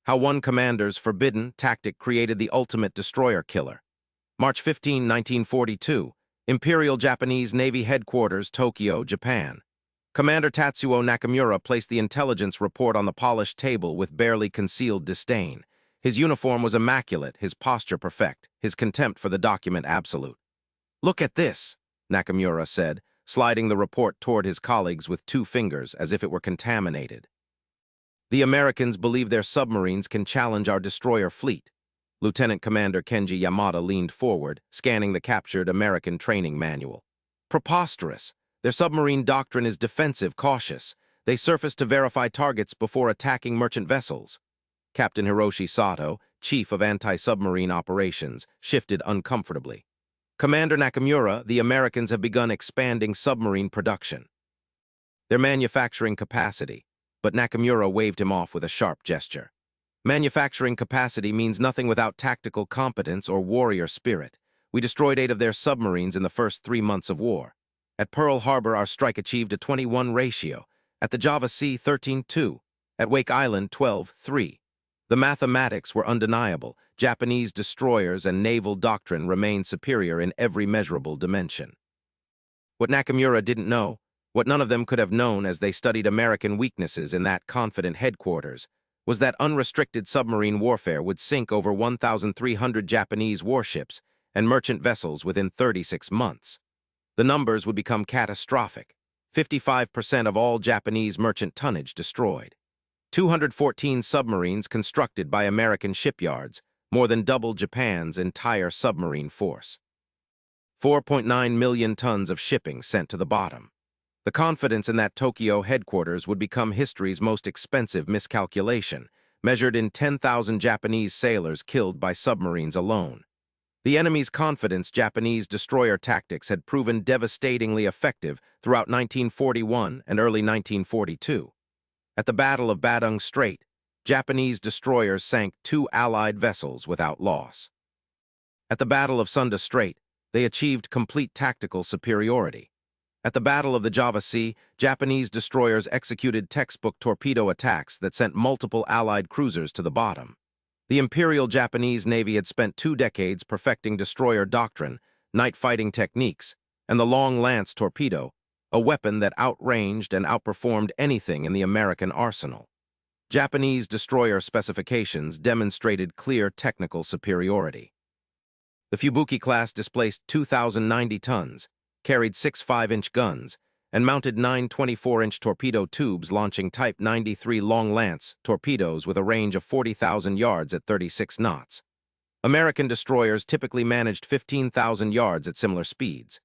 How one commander's forbidden tactic created the ultimate destroyer killer. March 15, 1942, Imperial Japanese Navy Headquarters, Tokyo, Japan. Commander Tatsuo Nakamura placed the intelligence report on the polished table with barely concealed disdain. His uniform was immaculate, his posture perfect, his contempt for the document absolute. "Look at this," Nakamura said, sliding the report toward his colleagues with 2 fingers as if it were contaminated. "The Americans believe their submarines can challenge our destroyer fleet." Lieutenant Commander Kenji Yamada leaned forward, scanning the captured American training manual. "Preposterous. Their submarine doctrine is defensive, cautious. They surface to verify targets before attacking merchant vessels." Captain Hiroshi Sato, Chief of Anti-Submarine Operations, shifted uncomfortably. "Commander Nakamura, the Americans have begun expanding submarine production. Their manufacturing capacity," but Nakamura waved him off with a sharp gesture. "Manufacturing capacity means nothing without tactical competence or warrior spirit. We destroyed 8 of their submarines in the first 3 months of war. At Pearl Harbor, our strike achieved a 21 ratio. At the Java Sea, 13-2. At Wake Island, 12-3. The mathematics were undeniable. Japanese destroyers and naval doctrine remained superior in every measurable dimension." What Nakamura didn't know, what none of them could have known as they studied American weaknesses in that confident headquarters, was that unrestricted submarine warfare would sink over 1,300 Japanese warships and merchant vessels within 36 months. The numbers would become catastrophic. 55% of all Japanese merchant tonnage destroyed. 214 submarines constructed by American shipyards, more than double Japan's entire submarine force. 4.9 million tons of shipping sent to the bottom. The confidence in that Tokyo headquarters would become history's most expensive miscalculation, measured in 10,000 Japanese sailors killed by submarines alone. The enemy's confidence Japanese destroyer tactics had proven devastatingly effective throughout 1941 and early 1942. At the Battle of Badung Strait, Japanese destroyers sank 2 Allied vessels without loss. At the Battle of Sunda Strait, they achieved complete tactical superiority. At the Battle of the Java Sea, Japanese destroyers executed textbook torpedo attacks that sent multiple Allied cruisers to the bottom. The Imperial Japanese Navy had spent 2 decades perfecting destroyer doctrine, night fighting techniques, and the long lance torpedo, a weapon that outranged and outperformed anything in the American arsenal. Japanese destroyer specifications demonstrated clear technical superiority. The Fubuki class displaced 2,090 tons, carried 6 5-inch guns, and mounted 9 24-inch torpedo tubes launching Type 93 long lance torpedoes with a range of 40,000 yards at 36 knots. American destroyers typically managed 15,000 yards at similar speeds.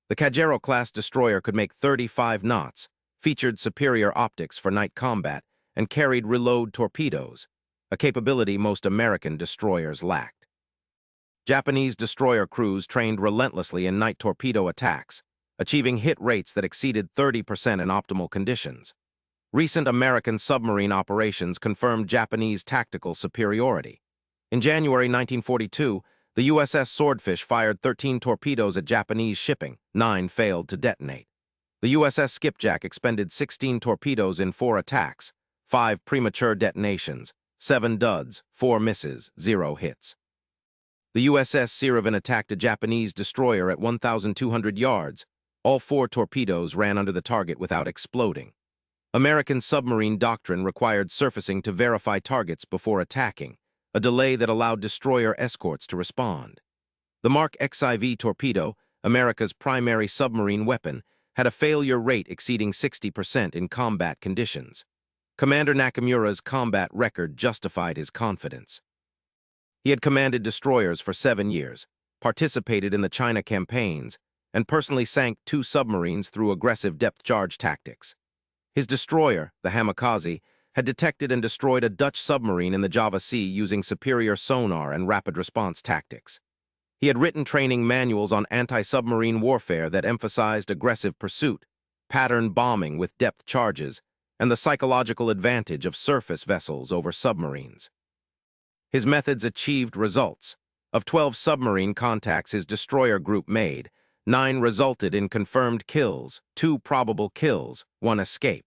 The Kajero-class destroyer could make 35 knots, featured superior optics for night combat, and carried reload torpedoes, a capability most American destroyers lacked. Japanese destroyer crews trained relentlessly in night torpedo attacks, achieving hit rates that exceeded 30% in optimal conditions. Recent American submarine operations confirmed Japanese tactical superiority. In January 1942, the USS Swordfish fired 13 torpedoes at Japanese shipping. 9 failed to detonate. The USS Skipjack expended 16 torpedoes in 4 attacks, 5 premature detonations, 7 duds, 4 misses, 0 hits. The USS Siravan attacked a Japanese destroyer at 1,200 yards. All 4 torpedoes ran under the target without exploding. American submarine doctrine required surfacing to verify targets before attacking, a delay that allowed destroyer escorts to respond. The Mark XIV torpedo, America's primary submarine weapon, had a failure rate exceeding 60% in combat conditions. Commander Nakamura's combat record justified his confidence. He had commanded destroyers for 7 years, participated in the China campaigns, and personally sank 2 submarines through aggressive depth-charge tactics. His destroyer, the Hamikaze, had detected and destroyed a Dutch submarine in the Java Sea using superior sonar and rapid response tactics. He had written training manuals on anti-submarine warfare that emphasized aggressive pursuit, pattern bombing with depth charges, and the psychological advantage of surface vessels over submarines. His methods achieved results. Of 12 submarine contacts his destroyer group made, 9 resulted in confirmed kills, 2 probable kills, 1 escape.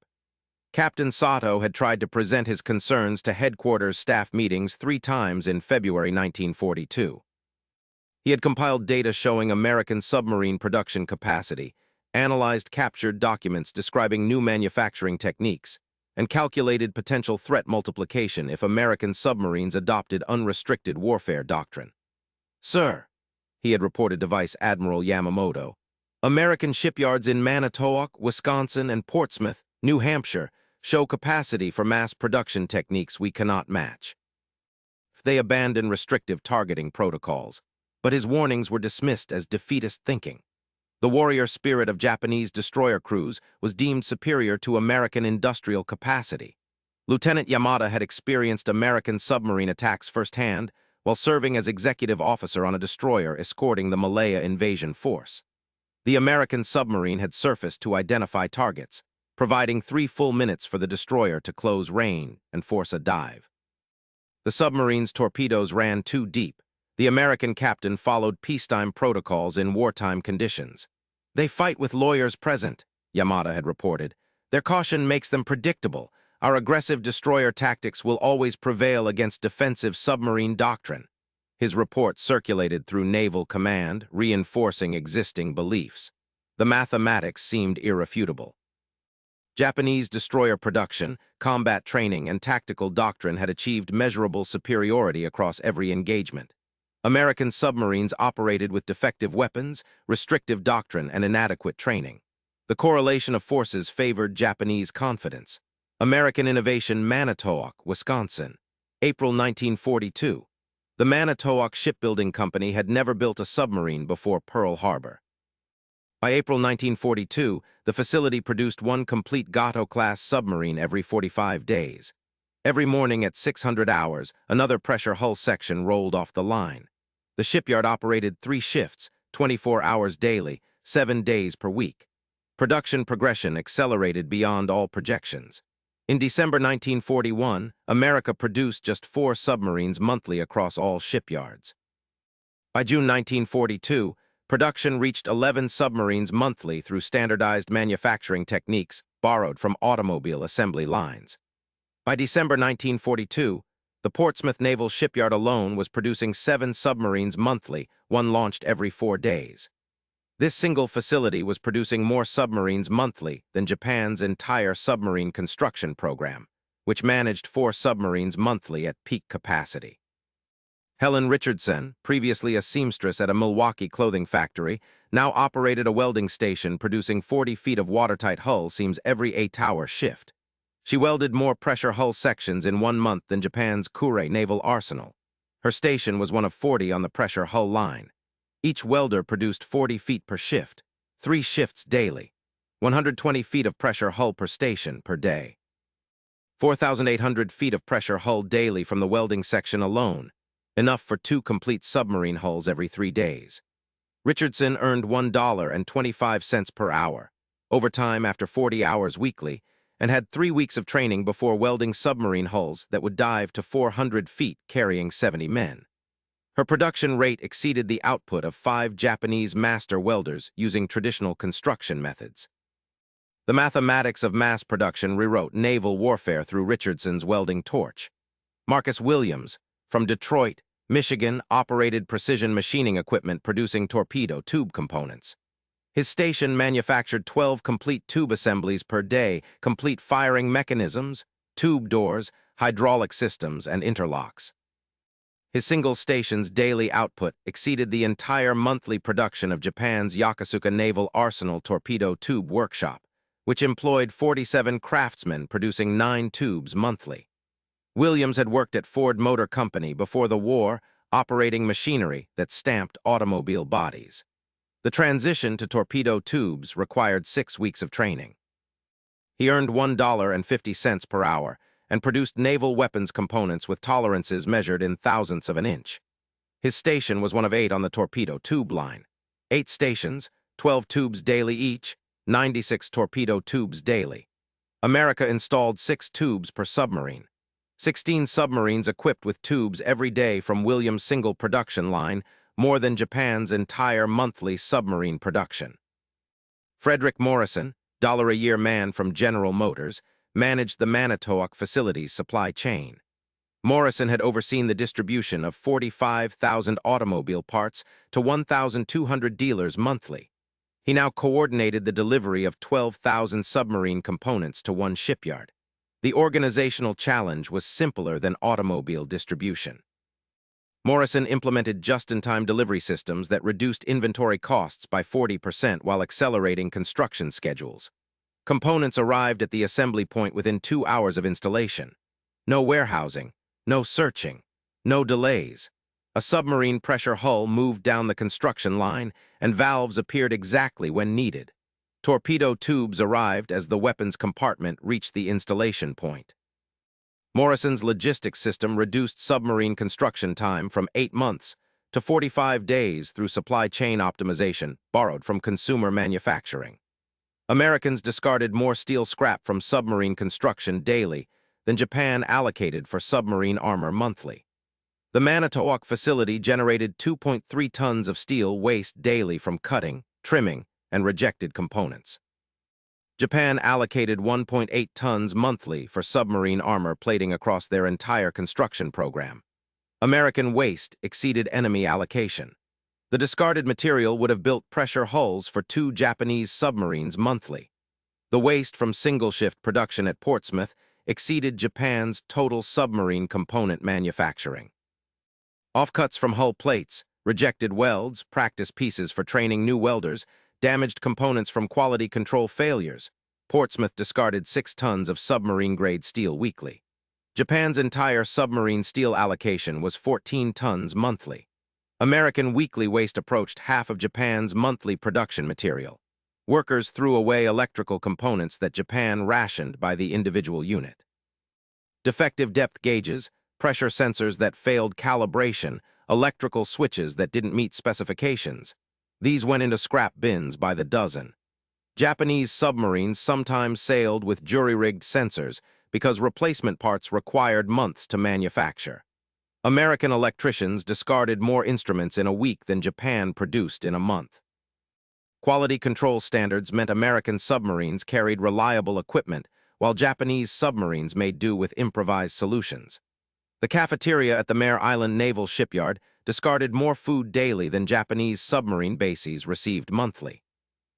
Captain Sato had tried to present his concerns to headquarters staff meetings 3 times in February 1942. He had compiled data showing American submarine production capacity, analyzed captured documents describing new manufacturing techniques, and calculated potential threat multiplication if American submarines adopted unrestricted warfare doctrine. "Sir," he had reported to Vice Admiral Yamamoto, "American shipyards in Manitowoc, Wisconsin, and Portsmouth, New Hampshire, show capacity for mass production techniques we cannot match." They abandoned restrictive targeting protocols, but his warnings were dismissed as defeatist thinking. The warrior spirit of Japanese destroyer crews was deemed superior to American industrial capacity. Lieutenant Yamada had experienced American submarine attacks firsthand while serving as executive officer on a destroyer escorting the Malaya invasion force. The American submarine had surfaced to identify targets, providing 3 full minutes for the destroyer to close range and force a dive. The submarine's torpedoes ran too deep. The American captain followed peacetime protocols in wartime conditions. "They fight with lawyers present," Yamada had reported. "Their caution makes them predictable. Our aggressive destroyer tactics will always prevail against defensive submarine doctrine." His report circulated through Naval Command, reinforcing existing beliefs. The mathematics seemed irrefutable. Japanese destroyer production, combat training, and tactical doctrine had achieved measurable superiority across every engagement. American submarines operated with defective weapons, restrictive doctrine, and inadequate training. The correlation of forces favored Japanese confidence. American innovation, Manitowoc, Wisconsin. April 1942. The Manitowoc Shipbuilding Company had never built a submarine before Pearl Harbor. By April 1942, the facility produced 1 complete Gato-class submarine every 45 days. Every morning at 600 hours, another pressure hull section rolled off the line. The shipyard operated 3 shifts, 24 hours daily, 7 days per week. Production progression accelerated beyond all projections. In December 1941, America produced just 4 submarines monthly across all shipyards. By June 1942, production reached 11 submarines monthly through standardized manufacturing techniques borrowed from automobile assembly lines. By December 1942, the Portsmouth Naval Shipyard alone was producing 7 submarines monthly, 1 launched every 4 days. This single facility was producing more submarines monthly than Japan's entire submarine construction program, which managed 4 submarines monthly at peak capacity. Helen Richardson, previously a seamstress at a Milwaukee clothing factory, now operated a welding station producing 40 feet of watertight hull seams every 8-hour shift. She welded more pressure hull sections in 1 month than Japan's Kure naval arsenal. Her station was one of 40 on the pressure hull line. Each welder produced 40 feet per shift, 3 shifts daily, 120 feet of pressure hull per station per day. 4,800 feet of pressure hull daily from the welding section alone, enough for 2 complete submarine hulls every 3 days. Richardson earned $1.25 per hour, overtime after 40 hours weekly, and had 3 weeks of training before welding submarine hulls that would dive to 400 feet carrying 70 men. Her production rate exceeded the output of 5 Japanese master welders using traditional construction methods. The mathematics of mass production rewrote naval warfare through Richardson's welding torch. Marcus Williams, from Detroit, Michigan, operated precision machining equipment producing torpedo tube components. His station manufactured 12 complete tube assemblies per day, complete firing mechanisms, tube doors, hydraulic systems, and interlocks. His single station's daily output exceeded the entire monthly production of Japan's Yokosuka Naval Arsenal Torpedo Tube Workshop, which employed 47 craftsmen producing 9 tubes monthly. Williams had worked at Ford Motor Company before the war, operating machinery that stamped automobile bodies. The transition to torpedo tubes required 6 weeks of training. He earned $1.50 per hour and produced naval weapons components with tolerances measured in thousandths of an inch. His station was one of 8 on the torpedo tube line. 8 stations, 12 tubes daily each, 96 torpedo tubes daily. America installed 6 tubes per submarine. 16 submarines equipped with tubes every day from Williams' single production line, more than Japan's entire monthly submarine production. Frederick Morrison, $1-a-year man from General Motors, managed the Manitowoc facility's supply chain. Morrison had overseen the distribution of 45,000 automobile parts to 1,200 dealers monthly. He now coordinated the delivery of 12,000 submarine components to one shipyard. The organizational challenge was simpler than automobile distribution. Morrison implemented just-in-time delivery systems that reduced inventory costs by 40% while accelerating construction schedules. Components arrived at the assembly point within 2 hours of installation. No warehousing, no searching, no delays. A submarine pressure hull moved down the construction line, and valves appeared exactly when needed. Torpedo tubes arrived as the weapons compartment reached the installation point. Morrison's logistics system reduced submarine construction time from 8 months to 45 days through supply chain optimization borrowed from consumer manufacturing. Americans discarded more steel scrap from submarine construction daily than Japan allocated for submarine armor monthly. The Manitowoc facility generated 2.3 tons of steel waste daily from cutting, trimming, and rejected components. Japan allocated 1.8 tons monthly for submarine armor plating across their entire construction program. American waste exceeded enemy allocation. The discarded material would have built pressure hulls for 2 Japanese submarines monthly. The waste from single-shift production at Portsmouth exceeded Japan's total submarine component manufacturing. Offcuts from hull plates, rejected welds, practice pieces for training new welders, damaged components from quality control failures. Portsmouth discarded 6 tons of submarine-grade steel weekly. Japan's entire submarine steel allocation was 14 tons monthly. American weekly waste approached half of Japan's monthly production material. Workers threw away electrical components that Japan rationed by the individual unit. Defective depth gauges, pressure sensors that failed calibration, electrical switches that didn't meet specifications. These went into scrap bins by the dozen. Japanese submarines sometimes sailed with jury-rigged sensors because replacement parts required months to manufacture. American electricians discarded more instruments in a week than Japan produced in a month. Quality control standards meant American submarines carried reliable equipment, while Japanese submarines made do with improvised solutions. The cafeteria at the Mare Island Naval Shipyard discarded more food daily than Japanese submarine bases received monthly.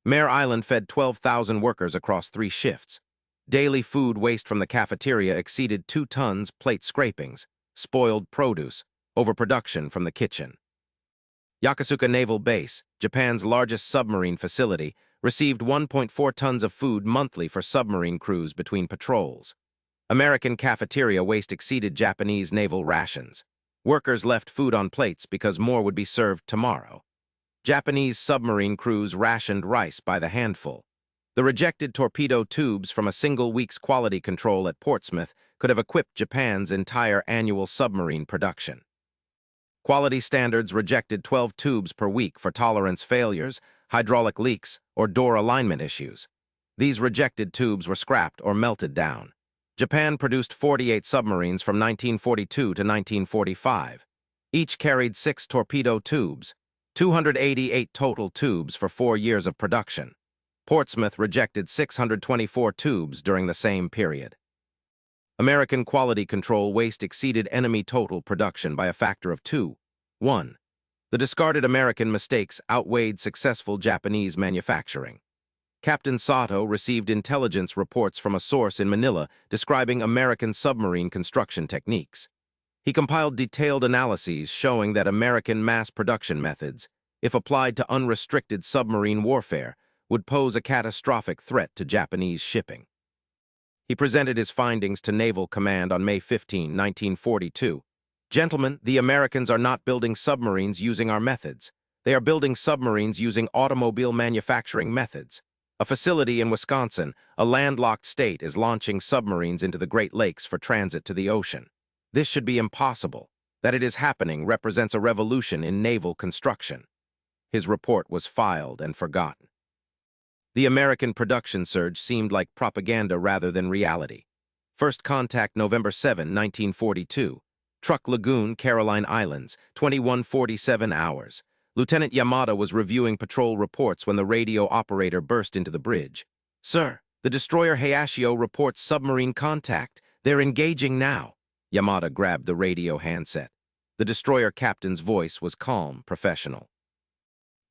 Mare Island fed 12,000 workers across 3 shifts. Daily food waste from the cafeteria exceeded 2 tons plate scrapings, spoiled produce, overproduction from the kitchen. Yokosuka Naval Base, Japan's largest submarine facility, received 1.4 tons of food monthly for submarine crews between patrols. American cafeteria waste exceeded Japanese naval rations. Workers left food on plates because more would be served tomorrow. Japanese submarine crews rationed rice by the handful. The rejected torpedo tubes from a single week's quality control at Portsmouth could have equipped Japan's entire annual submarine production. Quality standards rejected 12 tubes per week for tolerance failures, hydraulic leaks, or door alignment issues. These rejected tubes were scrapped or melted down. Japan produced 48 submarines from 1942 to 1945. Each carried 6 torpedo tubes, 288 total tubes for 4 years of production. Portsmouth rejected 624 tubes during the same period. American quality control waste exceeded enemy total production by a factor of 2. 1. The discarded American mistakes outweighed successful Japanese manufacturing. Captain Sato received intelligence reports from a source in Manila describing American submarine construction techniques. He compiled detailed analyses showing that American mass production methods, if applied to unrestricted submarine warfare, would pose a catastrophic threat to Japanese shipping. He presented his findings to Naval Command on May 15, 1942. "Gentlemen, the Americans are not building submarines using our methods. They are building submarines using automobile manufacturing methods. A facility in Wisconsin, a landlocked state, is launching submarines into the Great Lakes for transit to the ocean. This should be impossible. That it is happening represents a revolution in naval construction." His report was filed and forgotten. The American production surge seemed like propaganda rather than reality. First contact November 7, 1942. Truck Lagoon, Caroline Islands, 21:47 hours. Lieutenant Yamada was reviewing patrol reports when the radio operator burst into the bridge. "Sir, The destroyer Hayashio reports submarine contact. They're engaging now. Yamada grabbed the radio handset. The destroyer captain's voice was calm, professional.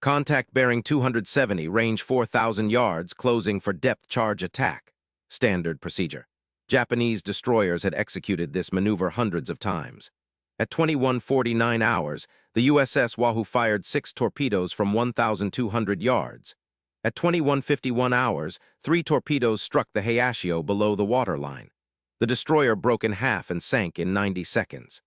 Contact bearing 270, range 4,000 yards, closing for depth charge attack. Standard procedure. Japanese destroyers had executed this maneuver hundreds of times. At 21:49 hours, the USS Wahoo fired 6 torpedoes from 1,200 yards. At 21:51 hours, 3 torpedoes struck the Hayashio below the waterline. The destroyer broke in half and sank in 90 seconds.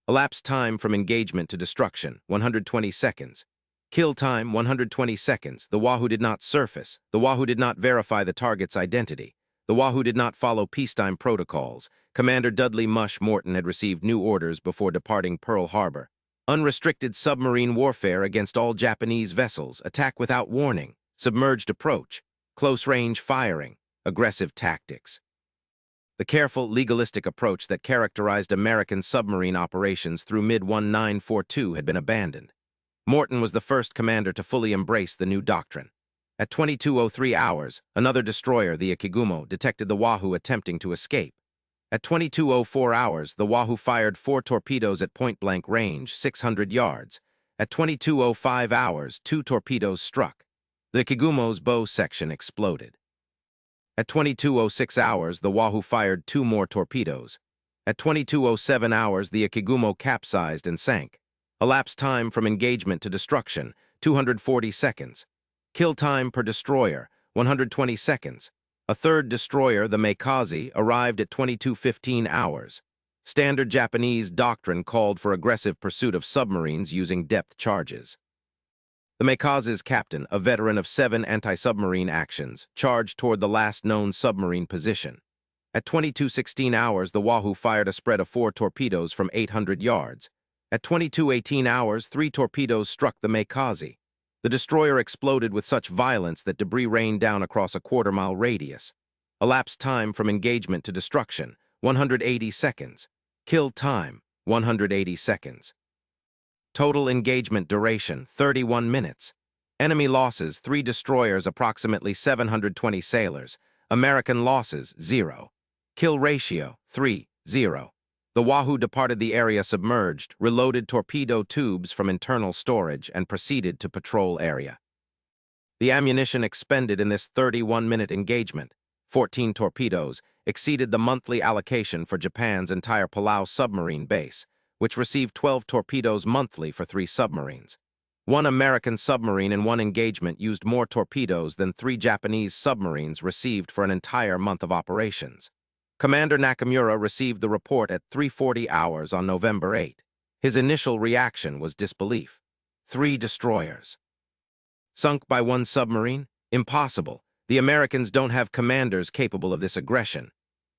Elapsed time from engagement to destruction, 120 seconds. Kill time, 120 seconds. The Wahoo did not surface. The Wahoo did not verify the target's identity. The Wahoo did not follow peacetime protocols. Commander Dudley Mush Morton had received new orders before departing Pearl Harbor. Unrestricted submarine warfare against all Japanese vessels, attack without warning, submerged approach, close-range firing, aggressive tactics. The careful, legalistic approach that characterized American submarine operations through mid-1942 had been abandoned. Morton was the first commander to fully embrace the new doctrine. At 22:03 hours, another destroyer, the Ikigumo, detected the Wahoo attempting to escape. At 22:04 hours, the Wahoo fired 4 torpedoes at point-blank range, 600 yards. At 22:05 hours, 2 torpedoes struck. The Ikigumo's bow section exploded. At 22:06 hours, the Wahoo fired 2 more torpedoes. At 22:07 hours, the Ikigumo capsized and sank. Elapsed time from engagement to destruction, 240 seconds. Kill time per destroyer, 120 seconds. A third destroyer, the Meikaze, arrived at 22:15 hours. Standard Japanese doctrine called for aggressive pursuit of submarines using depth charges. The Meikaze's captain, a veteran of 7 anti-submarine actions, charged toward the last known submarine position. At 22:16 hours, the Wahoo fired a spread of 4 torpedoes from 800 yards. At 22:18 hours, 3 torpedoes struck the Meikaze. The destroyer exploded with such violence that debris rained down across a quarter-mile radius. Elapsed time from engagement to destruction, 180 seconds. Kill time, 180 seconds. Total engagement duration, 31 minutes. Enemy losses, 3 destroyers, approximately 720 sailors. American losses, 0. Kill ratio, 3-0. The Wahoo departed the area submerged, reloaded torpedo tubes from internal storage, and proceeded to patrol area. The ammunition expended in this 31-minute engagement, 14 torpedoes, exceeded the monthly allocation for Japan's entire Palau submarine base, which received 12 torpedoes monthly for 3 submarines. 1 American submarine in one engagement used more torpedoes than 3 Japanese submarines received for an entire month of operations. Commander Nakamura received the report at 3:40 hours on November 8. His initial reaction was disbelief. 3 destroyers. Sunk by 1 submarine? Impossible. The Americans don't have commanders capable of this aggression.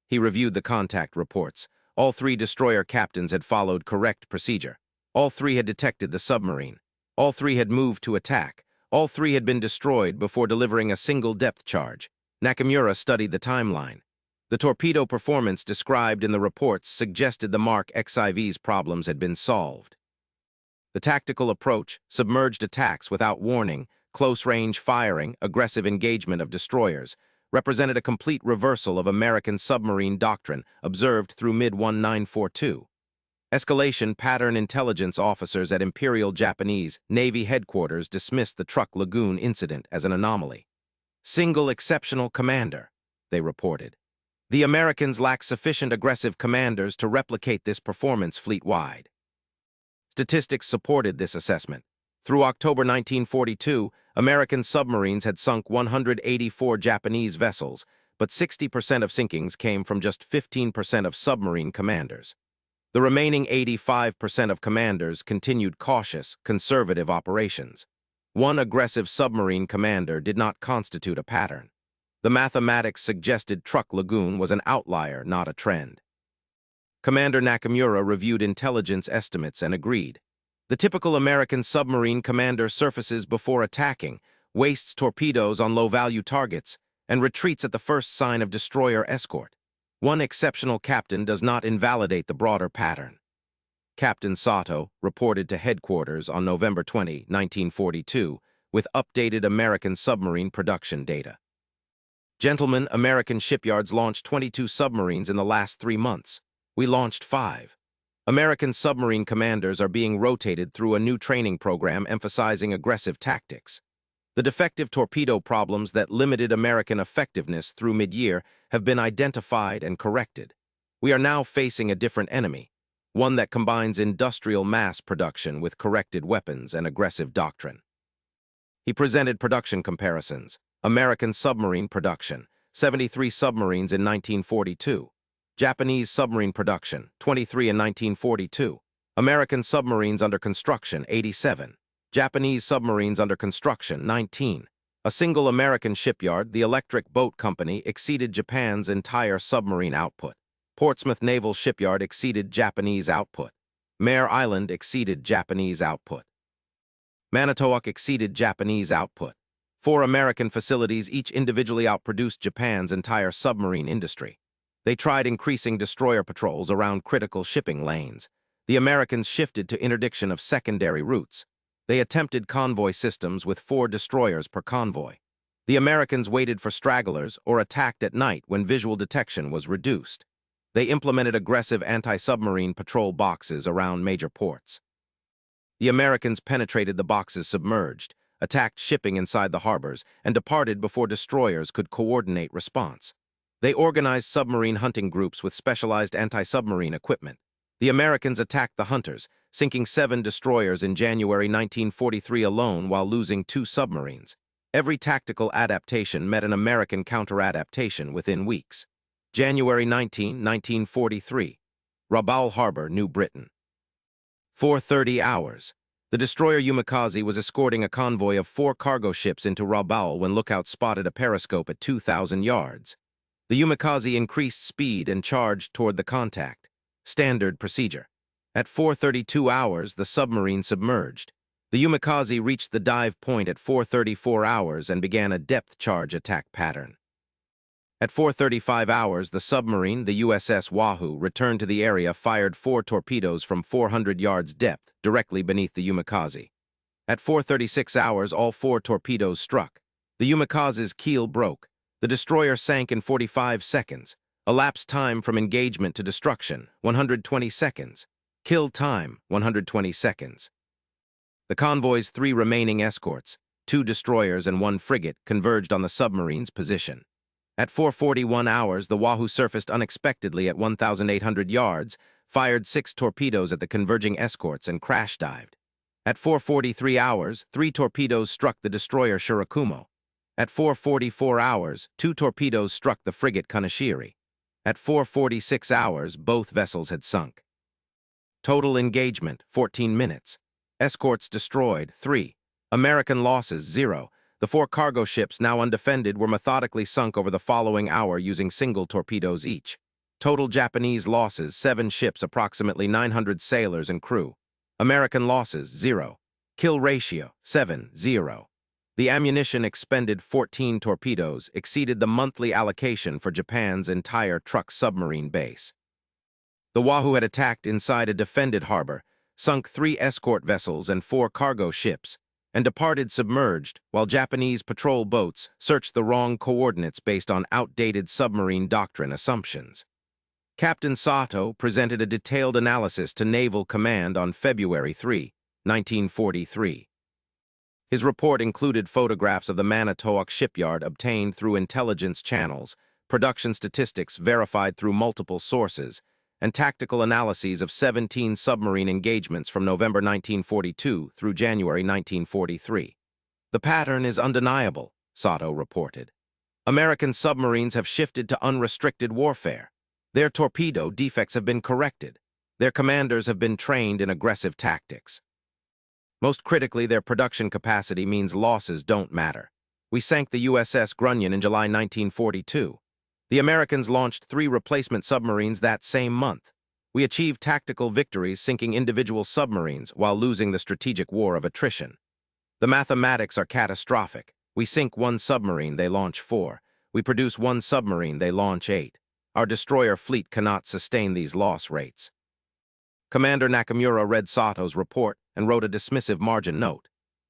He reviewed the contact reports. All 3 destroyer captains had followed correct procedure. All 3 had detected the submarine. All 3 had moved to attack. All 3 had been destroyed before delivering a single depth charge. Nakamura studied the timeline. The torpedo performance described in the reports suggested the Mark XIVs problems had been solved. The tactical approach, submerged attacks without warning, close-range firing, aggressive engagement of destroyers, represented a complete reversal of American submarine doctrine observed through mid-1942. Escalation pattern intelligence officers at Imperial Japanese Navy headquarters dismissed the Truck Lagoon incident as an anomaly. Single exceptional commander, they reported. The Americans lack sufficient aggressive commanders to replicate this performance fleet-wide. Statistics supported this assessment. Through October 1942, American submarines had sunk 184 Japanese vessels, but 60% of sinkings came from just 15% of submarine commanders. The remaining 85% of commanders continued cautious, conservative operations. 1 aggressive submarine commander did not constitute a pattern. The mathematics suggested Truck Lagoon was an outlier, not a trend. Commander Nakamura reviewed intelligence estimates and agreed. The typical American submarine commander surfaces before attacking, wastes torpedoes on low-value targets, and retreats at the first sign of destroyer escort. 1 exceptional captain does not invalidate the broader pattern. Captain Sato reported to headquarters on November 20, 1942, with updated American submarine production data. Gentlemen, American shipyards launched 22 submarines in the last 3 months. We launched 5. American submarine commanders are being rotated through a new training program emphasizing aggressive tactics. The defective torpedo problems that limited American effectiveness through mid-year have been identified and corrected. We are now facing a different enemy, one that combines industrial mass production with corrected weapons and aggressive doctrine. He presented production comparisons. American submarine production, 73 submarines in 1942. Japanese submarine production, 23 in 1942. American submarines under construction, 87. Japanese submarines under construction, 19. A single American shipyard, the Electric Boat Company, exceeded Japan's entire submarine output. Portsmouth Naval Shipyard exceeded Japanese output. Mare Island exceeded Japanese output. Manitowoc exceeded Japanese output. 4 American facilities each individually outproduced Japan's entire submarine industry. They tried increasing destroyer patrols around critical shipping lanes. The Americans shifted to interdiction of secondary routes. They attempted convoy systems with 4 destroyers per convoy. The Americans waited for stragglers or attacked at night when visual detection was reduced. They implemented aggressive anti-submarine patrol boxes around major ports. The Americans penetrated the boxes submerged, attacked shipping inside the harbors, and departed before destroyers could coordinate response. They organized submarine hunting groups with specialized anti-submarine equipment. The Americans attacked the hunters, sinking 7 destroyers in January 1943 alone while losing 2 submarines. Every tactical adaptation met an American counter-adaptation within weeks. January 19, 1943. Rabaul Harbor, New Britain. 4:30 hours. The destroyer Umikaze was escorting a convoy of 4 cargo ships into Rabaul when lookouts spotted a periscope at 2,000 yards. The Umikaze increased speed and charged toward the contact. Standard procedure. At 4:32 hours, the submarine submerged. The Umikaze reached the dive point at 4:34 hours and began a depth charge attack pattern. At 4:35 hours, the submarine, the USS Wahoo, returned to the area, fired 4 torpedoes from 400 yards depth, directly beneath the Umikaze. At 4:36 hours, all 4 torpedoes struck. The Umikaze's keel broke. The destroyer sank in 45 seconds. Elapsed time from engagement to destruction, 120 seconds. Kill time, 120 seconds. The convoy's 3 remaining escorts, 2 destroyers and 1 frigate, converged on the submarine's position. At 4:41 hours, the Wahoo surfaced unexpectedly at 1,800 yards, fired 6 torpedoes at the converging escorts, and crash-dived. At 4:43 hours, 3 torpedoes struck the destroyer Shirakumo. At 4:44 hours, 2 torpedoes struck the frigate Kanashiri. At 4:46 hours, both vessels had sunk. Total engagement, 14 minutes. Escorts destroyed, 3. American losses, 0. The 4 cargo ships, now undefended, were methodically sunk over the following hour using single torpedoes each. Total Japanese losses, 7 ships, approximately 900 sailors and crew. American losses, 0. Kill ratio, 7-0. The ammunition expended, 14 torpedoes, exceeded the monthly allocation for Japan's entire truck submarine base. The Wahoo had attacked inside a defended harbor, sunk 3 escort vessels and 4 cargo ships, and departed submerged, while Japanese patrol boats searched the wrong coordinates based on outdated submarine doctrine assumptions. Captain Sato presented a detailed analysis to Naval Command on February 3, 1943. His report included photographs of the Manitowoc shipyard obtained through intelligence channels, production statistics verified through multiple sources, and tactical analyses of 17 submarine engagements from November 1942 through January 1943. The pattern is undeniable, Sato reported. American submarines have shifted to unrestricted warfare. Their torpedo defects have been corrected. Their commanders have been trained in aggressive tactics. Most critically, their production capacity means losses don't matter. We sank the USS Grunion in July 1942. The Americans launched 3 replacement submarines that same month. We achieved tactical victories sinking individual submarines while losing the strategic war of attrition. The mathematics are catastrophic. We sink 1 submarine, they launch 4. We produce 1 submarine, they launch 8. Our destroyer fleet cannot sustain these loss rates. Commander Nakamura read Sato's report and wrote a dismissive margin note.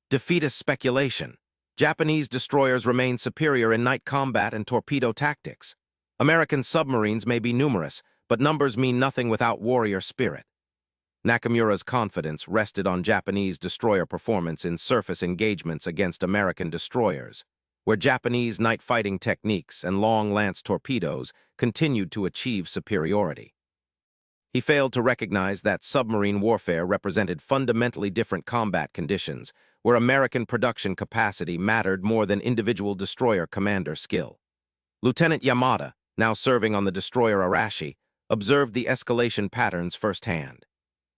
Defeatist speculation. Japanese destroyers remain superior in night combat and torpedo tactics. American submarines may be numerous, but numbers mean nothing without warrior spirit. Nakamura's confidence rested on Japanese destroyer performance in surface engagements against American destroyers, where Japanese night fighting techniques and long-lance torpedoes continued to achieve superiority. He failed to recognize that submarine warfare represented fundamentally different combat conditions, where American production capacity mattered more than individual destroyer commander skill. Lieutenant Yamada, now serving on the destroyer Arashi, observed the escalation patterns firsthand.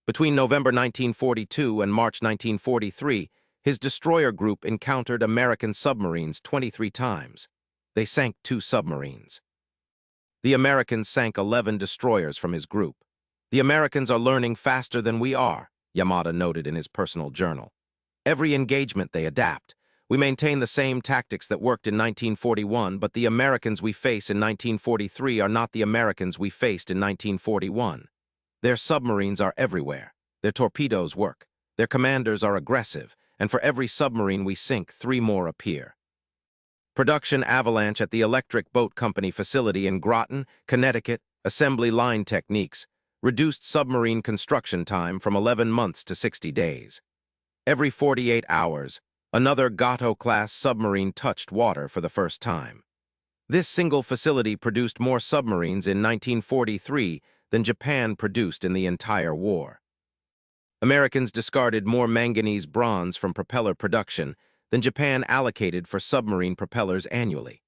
Between November 1942 and March 1943, his destroyer group encountered American submarines 23 times. They sank 2 submarines. The Americans sank 11 destroyers from his group. "The Americans are learning faster than we are," Yamada noted in his personal journal. "Every engagement they adapt. We maintain the same tactics that worked in 1941, but the Americans we face in 1943 are not the Americans we faced in 1941. Their submarines are everywhere. Their torpedoes work. Their commanders are aggressive, and for every submarine we sink, 3 more appear." Production avalanche at the Electric Boat Company facility in Groton, Connecticut, assembly line techniques, reduced submarine construction time from 11 months to 60 days. Every 48 hours, another Gato-class submarine touched water for the first time. This single facility produced more submarines in 1943 than Japan produced in the entire war. Americans discarded more manganese bronze from propeller production than Japan allocated for submarine propellers annually.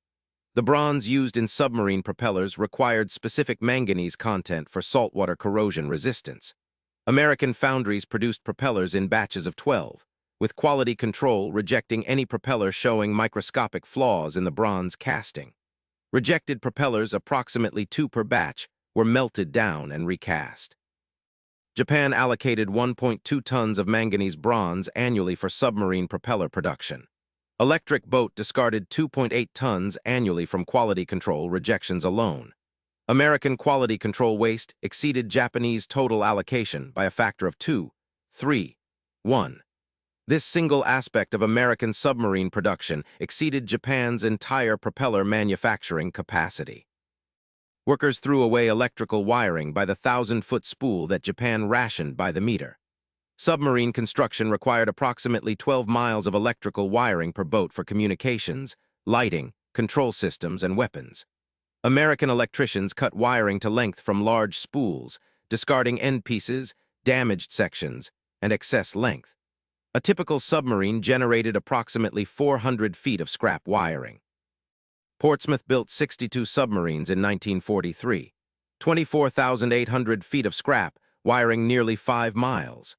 The bronze used in submarine propellers required specific manganese content for saltwater corrosion resistance. American foundries produced propellers in batches of 12, with quality control rejecting any propeller showing microscopic flaws in the bronze casting. Rejected propellers, approximately 2 per batch, were melted down and recast. Japan allocated 1.2 tons of manganese bronze annually for submarine propeller production. Electric Boat discarded 2.8 tons annually from quality control rejections alone. American quality control waste exceeded Japanese total allocation by a factor of 2, 3, 1. This single aspect of American submarine production exceeded Japan's entire propeller manufacturing capacity. Workers threw away electrical wiring by the 1,000-foot spool that Japan rationed by the meter. Submarine construction required approximately 12 miles of electrical wiring per boat for communications, lighting, control systems, and weapons. American electricians cut wiring to length from large spools, discarding end pieces, damaged sections, and excess length. A typical submarine generated approximately 400 feet of scrap wiring. Portsmouth built 62 submarines in 1943, 24,800 feet of scrap, wiring nearly 5 miles.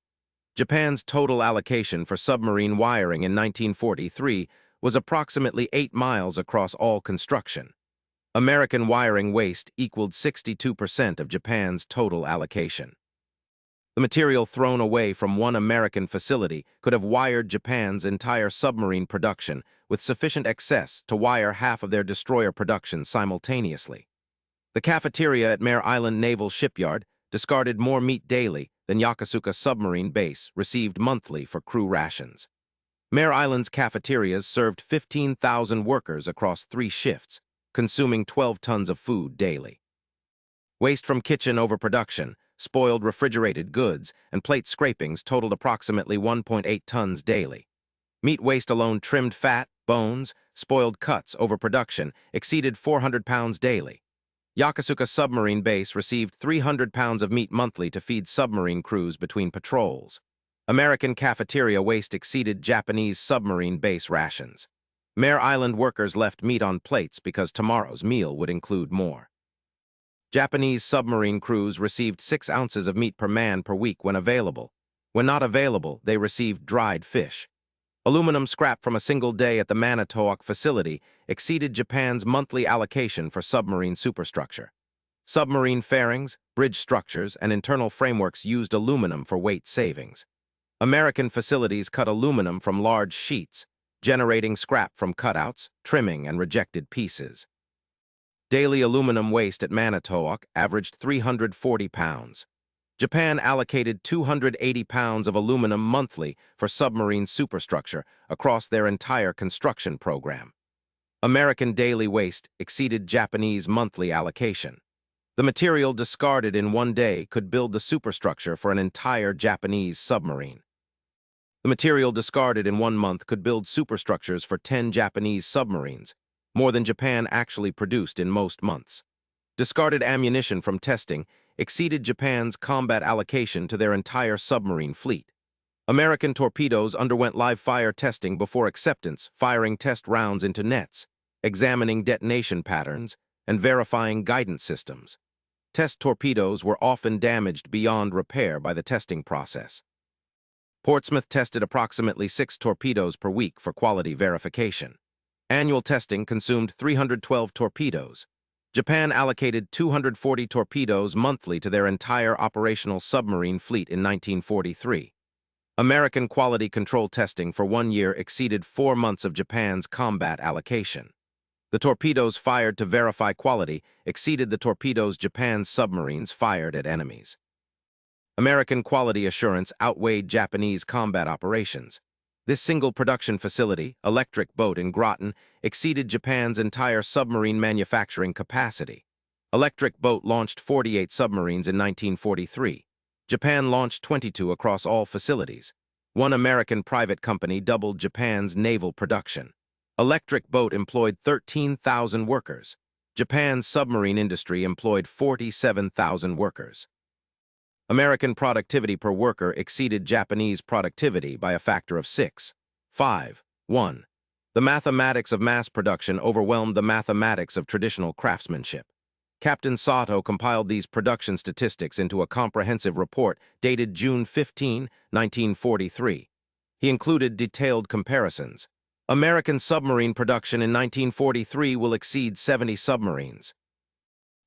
Japan's total allocation for submarine wiring in 1943 was approximately 8 miles across all construction. American wiring waste equaled 62% of Japan's total allocation. The material thrown away from one American facility could have wired Japan's entire submarine production with sufficient excess to wire half of their destroyer production simultaneously. The cafeteria at Mare Island Naval Shipyard discarded more meat daily than Yokosuka Submarine Base received monthly for crew rations. Mare Island's cafeterias served 15,000 workers across 3 shifts, consuming 12 tons of food daily. Waste from kitchen overproduction, spoiled refrigerated goods, and plate scrapings totaled approximately 1.8 tons daily. Meat waste alone, trimmed fat, bones, spoiled cuts overproduction, exceeded 400 pounds daily. Yokosuka Submarine Base received 300 pounds of meat monthly to feed submarine crews between patrols. American cafeteria waste exceeded Japanese submarine base rations. Mare Island workers left meat on plates because tomorrow's meal would include more. Japanese submarine crews received 6 ounces of meat per man per week when available. When not available, they received dried fish. Aluminum scrap from a single day at the Manitowoc facility exceeded Japan's monthly allocation for submarine superstructure. Submarine fairings, bridge structures, and internal frameworks used aluminum for weight savings. American facilities cut aluminum from large sheets, generating scrap from cutouts, trimming, and rejected pieces. Daily aluminum waste at Manitowoc averaged 340 pounds. Japan allocated 280 pounds of aluminum monthly for submarine superstructure across their entire construction program. American daily waste exceeded Japanese monthly allocation. The material discarded in one day could build the superstructure for an entire Japanese submarine. The material discarded in 1 month could build superstructures for 10 Japanese submarines, more than Japan actually produced in most months. Discarded ammunition from testing exceeded Japan's combat allocation to their entire submarine fleet. American torpedoes underwent live-fire testing before acceptance, firing test rounds into nets, examining detonation patterns, and verifying guidance systems. Test torpedoes were often damaged beyond repair by the testing process. Portsmouth tested approximately 6 torpedoes per week for quality verification. Annual testing consumed 312 torpedoes. Japan allocated 240 torpedoes monthly to their entire operational submarine fleet in 1943. American quality control testing for 1 year exceeded 4 months of Japan's combat allocation. The torpedoes fired to verify quality exceeded the torpedoes Japan's submarines fired at enemies. American quality assurance outweighed Japanese combat operations. This single production facility, Electric Boat in Groton, exceeded Japan's entire submarine manufacturing capacity. Electric Boat launched 48 submarines in 1943. Japan launched 22 across all facilities. One American private company doubled Japan's naval production. Electric Boat employed 13,000 workers. Japan's submarine industry employed 47,000 workers. American productivity per worker exceeded Japanese productivity by a factor of 6. 5. 1. The mathematics of mass production overwhelmed the mathematics of traditional craftsmanship. Captain Sato compiled these production statistics into a comprehensive report dated June 15, 1943. He included detailed comparisons. American submarine production in 1943 will exceed 70 submarines.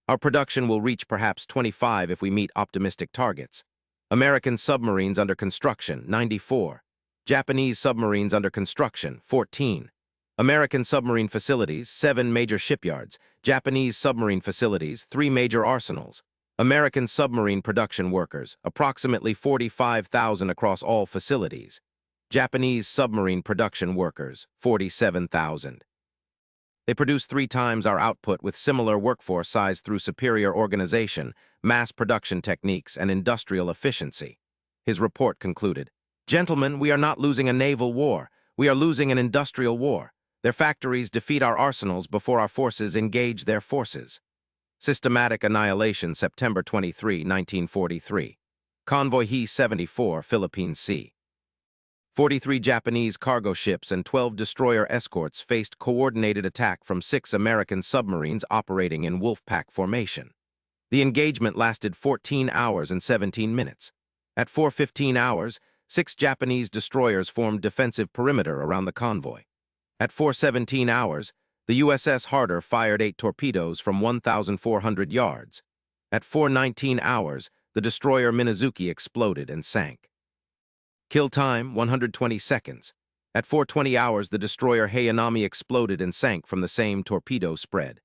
Our production will reach perhaps 25 if we meet optimistic targets. American submarines under construction, 94. Japanese submarines under construction, 14. American submarine facilities, 7 major shipyards. Japanese submarine facilities, 3 major arsenals. American submarine production workers, approximately 45,000 across all facilities. Japanese submarine production workers, 47,000. They produce 3 times our output with similar workforce size through superior organization, mass production techniques, and industrial efficiency. His report concluded, "Gentlemen, we are not losing a naval war. We are losing an industrial war. Their factories defeat our arsenals before our forces engage their forces." Systematic Annihilation, September 23, 1943. Convoy He-74, Philippine Sea. 43 Japanese cargo ships and 12 destroyer escorts faced coordinated attack from 6 American submarines operating in Wolfpack formation. The engagement lasted 14 hours and 17 minutes. At 4:15 hours, 6 Japanese destroyers formed defensive perimeter around the convoy. At 4:17 hours, the USS Harder fired 8 torpedoes from 1,400 yards. At 4:19 hours, the destroyer Minazuki exploded and sank. Kill time, 120 seconds. At 4:20 hours, the destroyer Heianami exploded and sank from the same torpedo spread.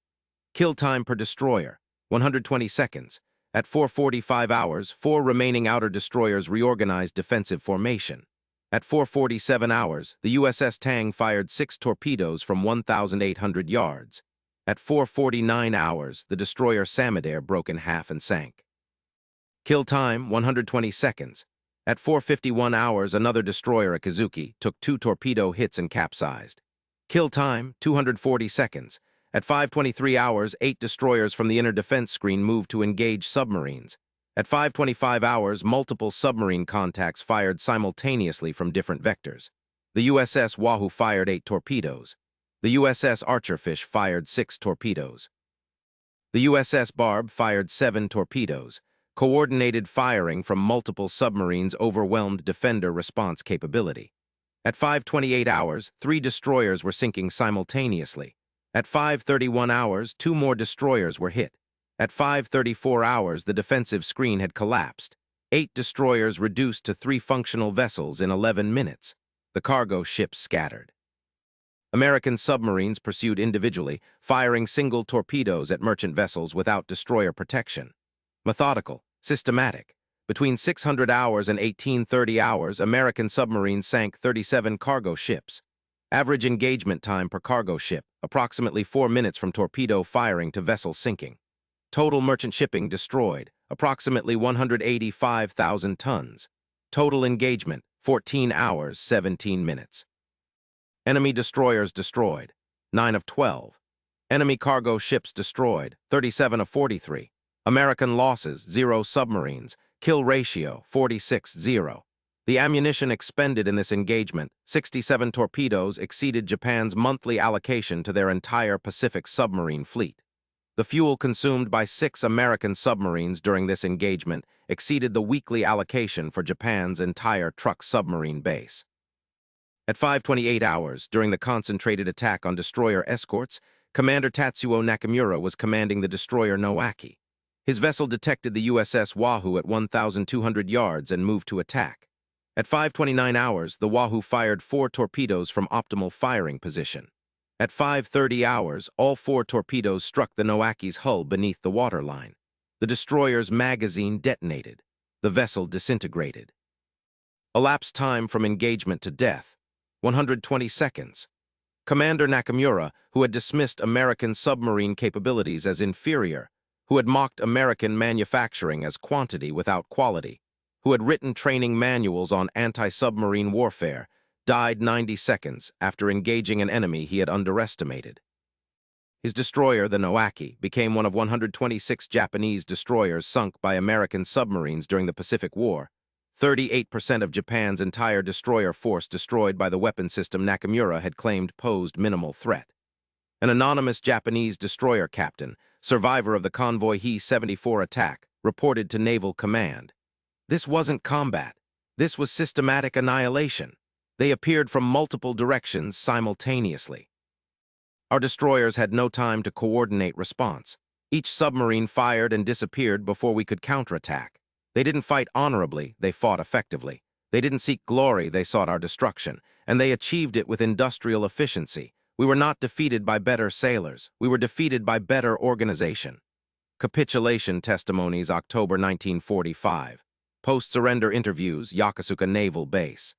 Kill time per destroyer, 120 seconds. At 4:45 hours, 4 remaining outer destroyers reorganized defensive formation. At 4:47 hours, the USS Tang fired 6 torpedoes from 1,800 yards. At 4:49 hours, the destroyer Samadare broke in half and sank. Kill time, 120 seconds. At 4:51 hours, another destroyer, Akizuki, took 2 torpedo hits and capsized. Kill time, 240 seconds. At 5:23 hours, 8 destroyers from the inner defense screen moved to engage submarines. At 5:25 hours, multiple submarine contacts fired simultaneously from different vectors. The USS Wahoo fired 8 torpedoes. The USS Archerfish fired 6 torpedoes. The USS Barb fired 7 torpedoes. Coordinated firing from multiple submarines overwhelmed defender response capability. At 5:28 hours, 3 destroyers were sinking simultaneously. At 5:31 hours, 2 more destroyers were hit. At 5:34 hours, the defensive screen had collapsed. 8 destroyers reduced to 3 functional vessels in 11 minutes. The cargo ships scattered. American submarines pursued individually, firing single torpedoes at merchant vessels without destroyer protection. Methodical, systematic, Between 600 hours and 1830 hours, American submarines sank 37 cargo ships. Average engagement time per cargo ship, approximately 4 minutes from torpedo firing to vessel sinking. Total merchant shipping destroyed, approximately 185,000 tons. Total engagement, 14 hours, 17 minutes. Enemy destroyers destroyed, 9 of 12. Enemy cargo ships destroyed, 37 of 43. American losses, 0 submarines. Kill ratio, 46-0. The ammunition expended in this engagement, 67 torpedoes, exceeded Japan's monthly allocation to their entire Pacific submarine fleet. The fuel consumed by 6 American submarines during this engagement exceeded the weekly allocation for Japan's entire truck submarine base. At 5:28 hours, during the concentrated attack on destroyer escorts, Commander Tatsuo Nakamura was commanding the destroyer Nowaki. His vessel detected the USS Wahoo at 1,200 yards and moved to attack. At 5:29 hours, the Wahoo fired 4 torpedoes from optimal firing position. At 5:30 hours, all 4 torpedoes struck the Nowaki's hull beneath the waterline. The destroyer's magazine detonated. The vessel disintegrated. Elapsed time from engagement to death, 120 seconds. Commander Nakamura, who had dismissed American submarine capabilities as inferior, who had mocked American manufacturing as quantity without quality, who had written training manuals on anti-submarine warfare, died 90 seconds after engaging an enemy he had underestimated. His destroyer, the Nowaki, became one of 126 Japanese destroyers sunk by American submarines during the Pacific War. 38% of Japan's entire destroyer force destroyed by the weapon system Nakamura had claimed posed minimal threat. An anonymous Japanese destroyer captain, survivor of the convoy He-74 attack, reported to Naval Command. This wasn't combat. This was systematic annihilation. They appeared from multiple directions simultaneously. Our destroyers had no time to coordinate response. Each submarine fired and disappeared before we could counterattack. They didn't fight honorably, they fought effectively. They didn't seek glory, they sought our destruction. And they achieved it with industrial efficiency. We were not defeated by better sailors. We were defeated by better organization. Capitulation testimonies, October 1945. Post-surrender interviews, Yokosuka Naval Base.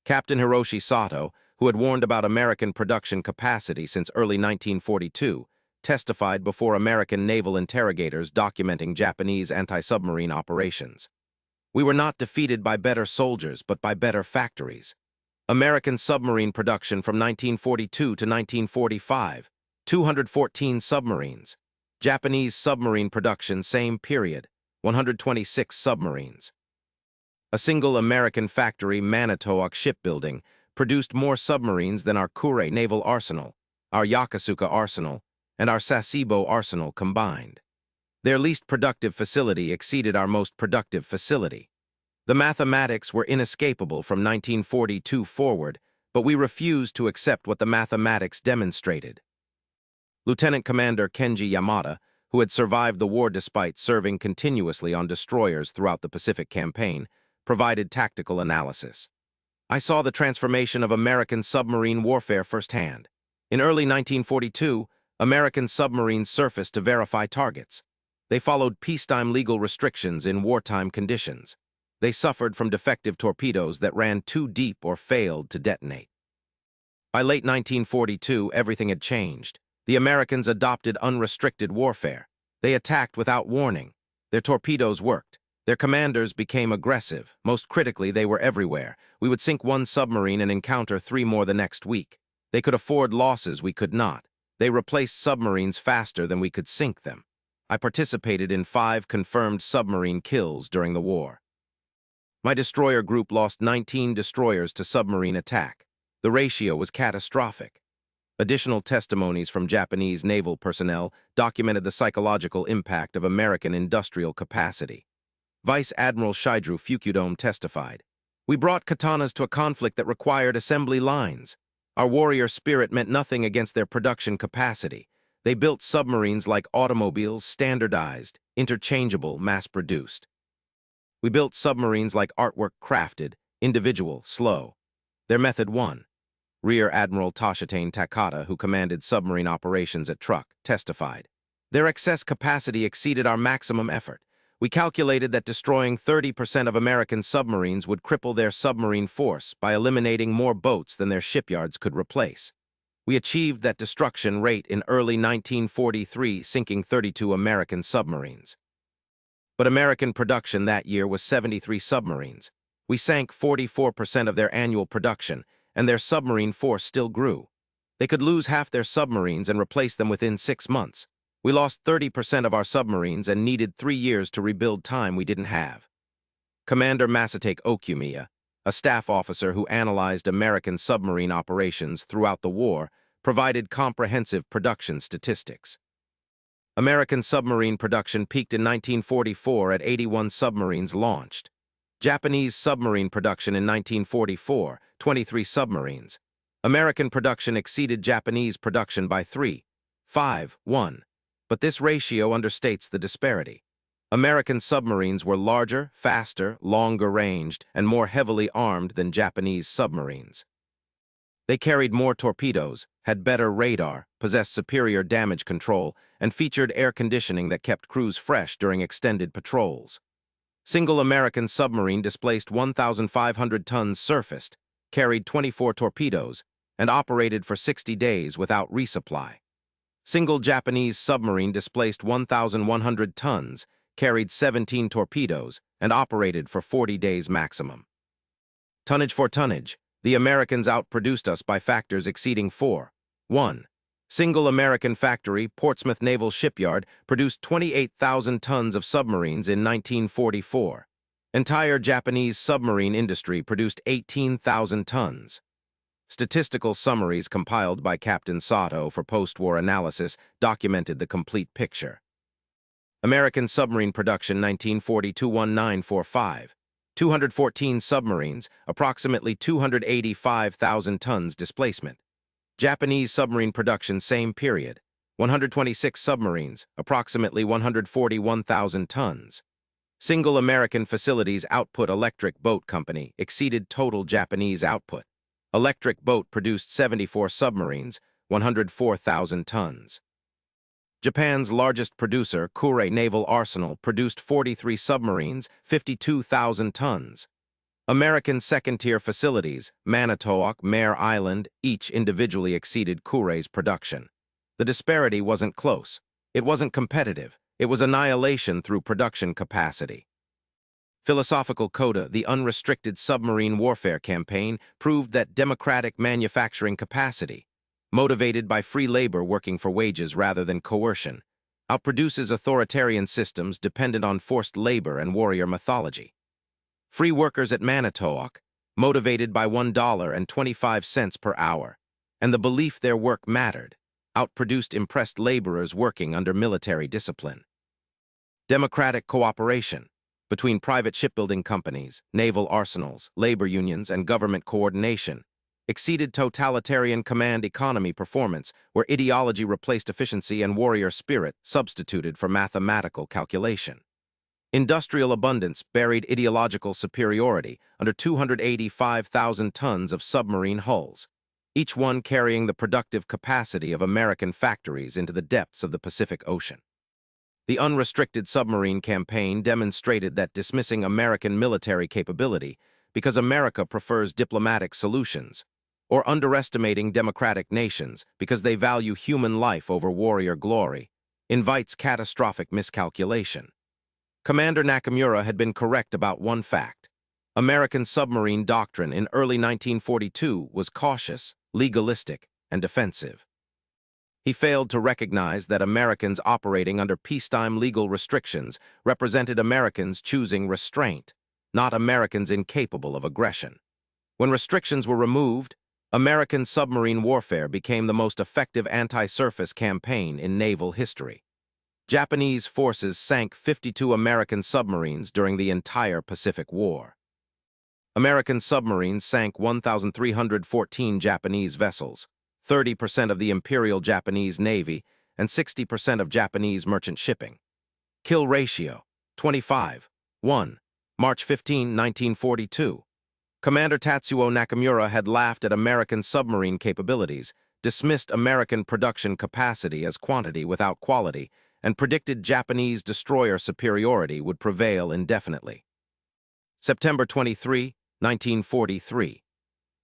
Captain Hiroshi Sato, who had warned about American production capacity since early 1942, testified before American naval interrogators documenting Japanese anti-submarine operations. We were not defeated by better soldiers, but by better factories. American submarine production from 1942 to 1945, 214 submarines. Japanese submarine production same period, 126 submarines. A single American factory, Manitowoc Shipbuilding, produced more submarines than our Kure Naval Arsenal, our Yokosuka Arsenal, and our Sasebo Arsenal combined. Their least productive facility exceeded our most productive facility. The mathematics were inescapable from 1942 forward, but we refused to accept what the mathematics demonstrated. Lieutenant Commander Kenji Yamada, who had survived the war despite serving continuously on destroyers throughout the Pacific Campaign, provided tactical analysis. I saw the transformation of American submarine warfare firsthand. In early 1942, American submarines surfaced to verify targets. They followed peacetime legal restrictions in wartime conditions. They suffered from defective torpedoes that ran too deep or failed to detonate. By late 1942, everything had changed. The Americans adopted unrestricted warfare. They attacked without warning. Their torpedoes worked. Their commanders became aggressive. Most critically, they were everywhere. We would sink one submarine and encounter 3 more the next week. They could afford losses we could not. They replaced submarines faster than we could sink them. I participated in 5 confirmed submarine kills during the war. My destroyer group lost 19 destroyers to submarine attack. The ratio was catastrophic. Additional testimonies from Japanese naval personnel documented the psychological impact of American industrial capacity. Vice Admiral Shidru Fukudome testified, "We brought katanas to a conflict that required assembly lines. Our warrior spirit meant nothing against their production capacity. They built submarines like automobiles, standardized, interchangeable, mass-produced. We built submarines like artwork crafted, individual, slow. Their method won." Rear Admiral Toshitane Takata, who commanded submarine operations at Truk, testified, "Their excess capacity exceeded our maximum effort. We calculated that destroying 30% of American submarines would cripple their submarine force by eliminating more boats than their shipyards could replace. We achieved that destruction rate in early 1943, sinking 32 American submarines. But American production that year was 73 submarines. We sank 44% of their annual production, and their submarine force still grew. They could lose half their submarines and replace them within 6 months. We lost 30% of our submarines and needed 3 years to rebuild time we didn't have. Commander Masatake Okumiya, a staff officer who analyzed American submarine operations throughout the war, provided comprehensive production statistics. American submarine production peaked in 1944 at 81 submarines launched. Japanese submarine production in 1944, 23 submarines. American production exceeded Japanese production by 3.51. But this ratio understates the disparity. American submarines were larger, faster, longer-ranged, and more heavily armed than Japanese submarines. They carried more torpedoes, had better radar, possessed superior damage control, and featured air conditioning that kept crews fresh during extended patrols. Single American submarine displaced 1,500 tons surfaced, carried 24 torpedoes, and operated for 60 days without resupply. Single Japanese submarine displaced 1,100 tons, carried 17 torpedoes, and operated for 40 days maximum. Tonnage for tonnage, the Americans outproduced us by factors exceeding 4.1. Single American factory, Portsmouth Naval Shipyard, produced 28,000 tons of submarines in 1944. Entire Japanese submarine industry produced 18,000 tons. Statistical summaries compiled by Captain Sato for post-war analysis documented the complete picture. American submarine production 1942-1945. 214 submarines, approximately 285,000 tons displacement. Japanese submarine production same period. 126 submarines, approximately 141,000 tons. Single American facilities output Electric Boat Company exceeded total Japanese output. Electric Boat produced 74 submarines, 104,000 tons. Japan's largest producer, Kure Naval Arsenal, produced 43 submarines, 52,000 tons. American second-tier facilities, Manitowoc, Mare Island, each individually exceeded Kure's production. The disparity wasn't close. It wasn't competitive. It was annihilation through production capacity. Philosophical Coda, the Unrestricted Submarine Warfare Campaign, proved that democratic manufacturing capacity, motivated by free labor working for wages rather than coercion, outproduces authoritarian systems dependent on forced labor and warrior mythology. Free workers at Manitowoc, motivated by $1.25 per hour, and the belief their work mattered, outproduced impressed laborers working under military discipline. Democratic cooperation between private shipbuilding companies, naval arsenals, labor unions, and government coordination exceeded totalitarian command economy performance where ideology replaced efficiency and warrior spirit substituted for mathematical calculation. Industrial abundance buried ideological superiority under 285,000 tons of submarine hulls, each one carrying the productive capacity of American factories into the depths of the Pacific Ocean. The Unrestricted Submarine Campaign demonstrated that dismissing American military capability because America prefers diplomatic solutions, or underestimating democratic nations because they value human life over warrior glory, invites catastrophic miscalculation. Commander Nakamura had been correct about one fact. American submarine doctrine in early 1942 was cautious, legalistic, and defensive. He failed to recognize that Americans operating under peacetime legal restrictions represented Americans choosing restraint, not Americans incapable of aggression. When restrictions were removed, American submarine warfare became the most effective anti-surface campaign in naval history. Japanese forces sank 52 American submarines during the entire Pacific War. American submarines sank 1,314 Japanese vessels, 30% of the Imperial Japanese Navy, and 60% of Japanese merchant shipping. Kill ratio, 25:1. March 15, 1942. Commander Tatsuo Nakamura had laughed at American submarine capabilities, dismissed American production capacity as quantity without quality, and predicted Japanese destroyer superiority would prevail indefinitely. September 23, 1943.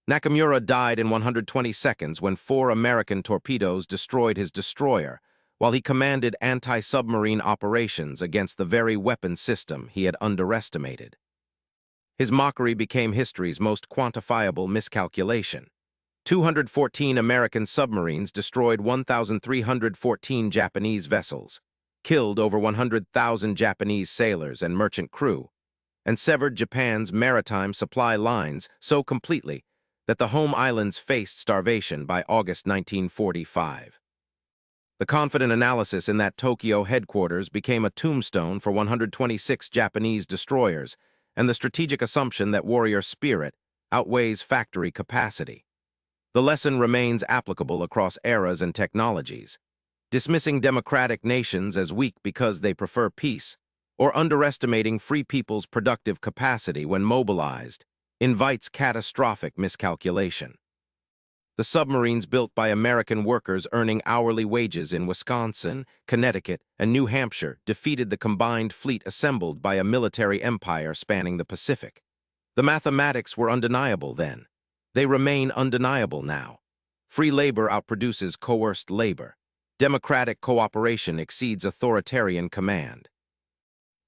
Nakamura died in 120 seconds when 4 American torpedoes destroyed his destroyer, while he commanded anti-submarine operations against the very weapon system he had underestimated. His mockery became history's most quantifiable miscalculation. 214 American submarines destroyed 1,314 Japanese vessels, killed over 100,000 Japanese sailors and merchant crew, and severed Japan's maritime supply lines so completely that the home islands faced starvation by August 1945. The confident analysis in that Tokyo headquarters became a tombstone for 126 Japanese destroyers and the strategic assumption that warrior spirit outweighs factory capacity. The lesson remains applicable across eras and technologies. Dismissing democratic nations as weak because they prefer peace, or underestimating free people's productive capacity when mobilized, invites catastrophic miscalculation. The submarines built by American workers earning hourly wages in Wisconsin, Connecticut, and New Hampshire defeated the combined fleet assembled by a military empire spanning the Pacific. The mathematics were undeniable then. They remain undeniable now. Free labor outproduces coerced labor. Democratic cooperation exceeds authoritarian command.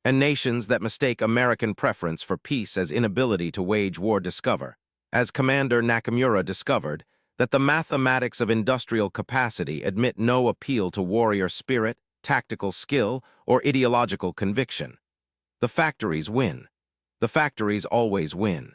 And nations that mistake American preference for peace as inability to wage war discover, as Commander Nakamura discovered, that the mathematics of industrial capacity admit no appeal to warrior spirit, tactical skill, or ideological conviction. The factories win. The factories always win.